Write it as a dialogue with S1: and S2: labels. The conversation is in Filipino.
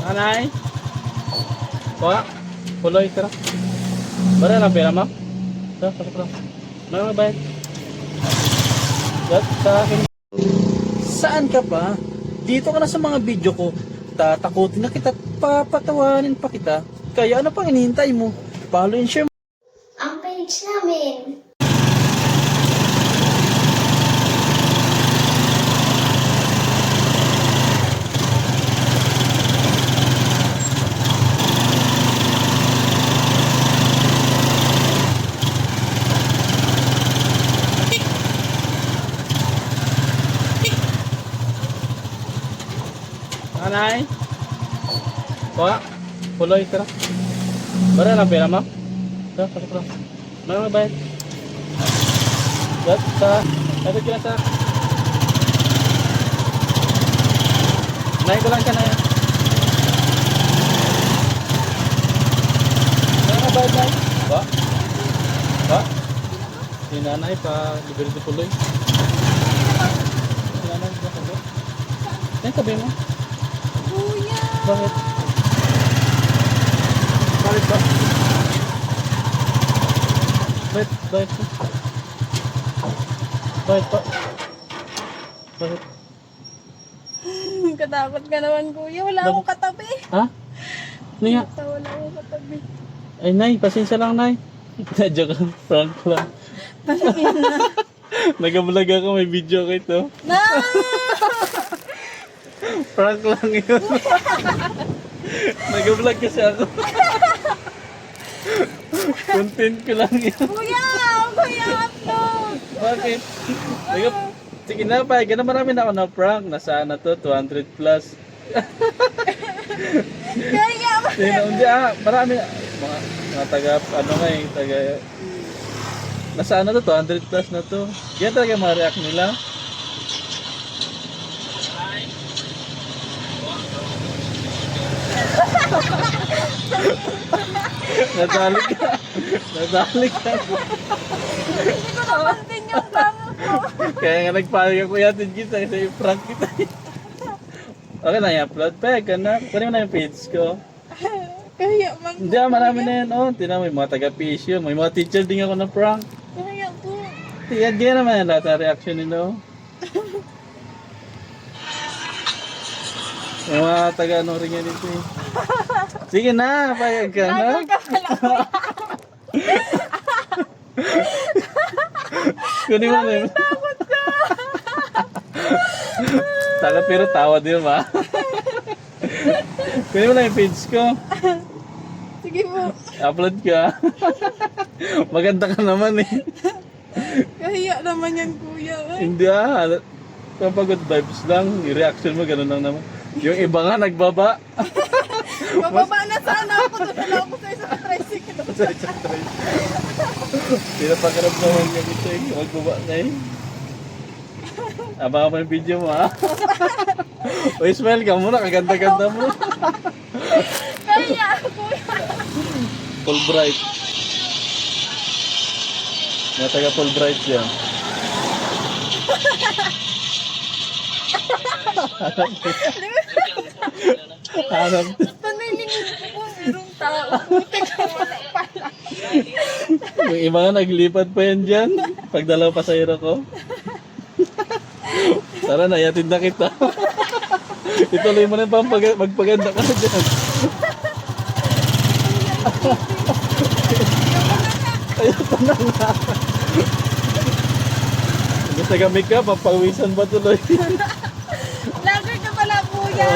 S1: Anay? Kuha? Puloy, tara. Bara lang pera mo? Tara, tara. May bayad. Gat sa akin.
S2: Saan ka ba? Dito ka na sa mga video ko. Tatakutin na kita at papatawanin pa kita. Kaya ano pang hinihintay mo? Follow and share mo.
S3: Ang page namin.
S1: Anay? Kuha? Puloy, tara. Bara lang pera mo? Tara, tara. May bayad. Gat sa... Ito kila sa... Nahin ko lang siya na yan. May bayad na yun. Ba? Ba? Si nanay pa libre di puloy. Si nanay pa puloy. Yan tabi mo.
S3: Kuya!
S1: Bakit? Bakit ba? Bakit? Bakit? Bakit pa? Bakit?
S3: Katakot ka naman, kuya. Wala
S1: Bakit?
S3: akong katabi.
S1: Ha? Ano nga?
S3: Wala akong katabi.
S1: Ay, Nay, pasensya lang, Nay. Joke lang, prank lang.
S3: Pasakin na.
S1: Nag-vlog ako, may video ko ito.
S3: Na!
S1: Prank lang yun. Nag-vlog kasi ako. Content ko lang yun.
S3: Kuya! Kuya, upload!
S1: Bakit? Sige na, pa. Gana marami na ako na prank. Nasa na to, 200 plus.
S3: Kaya ba?
S1: Hindi marami. Mga taga, ano nga eh, taga... Nasa ano to, 200 plus na to. Yan talaga mga react nila. Nadali ka. Nadali ka.
S3: Hindi ko napansin yung bango ko.
S1: Kaya nga nagpalig ako yatin kita kasi i-prank kita. Okay na i-upload. Pega na. Kunin mo na yung page ko.
S3: Kaya mag...
S1: Hindi marami na yan. Oh, tinan mo yung mga taga-PSU. May mga teacher din ako na prank.
S3: Kaya po.
S1: Tingnan ganyan naman yung lahat ng reaction nila. Oh. May mga taga-ano rin yan ito eh. Sige na, payag ka na.
S3: Lagot ka pala, kuya.
S1: Kunin mo na yun.
S3: Takot ka.
S1: Takot pero tawa din ba? Kunin mo na yung page ko.
S3: Sige po.
S1: Upload ka. Maganda ka naman eh.
S3: Kaya naman yan, kuya.
S1: Hindi Good vibes lang. Yung reaction mo ganun lang naman. Yung iba nga nagbaba.
S3: Bababa na sana ako. Doon na ako sa isang tricycle.
S1: Pinapakarap naman niya ito eh. Magbaba na eh. Abangan mo yung video mo ha. Uy, smile ka muna. Kaganda-ganda mo.
S3: Kaya, kuya.
S1: Fulbright. Mga taga Fulbright yan. Hanap.
S3: Paninig ko merong tao. Putik ka wala pala.
S1: Yung iba nga naglipad pa yan dyan. Pag dalaw pasahero ko. Tara na, yatid na kita. Ituloy mo na yung magpaganda ka dyan. Ayoko na nga. Gusto gamit ka, papawisan ba tuloy?
S3: Lager ka pala, kuya.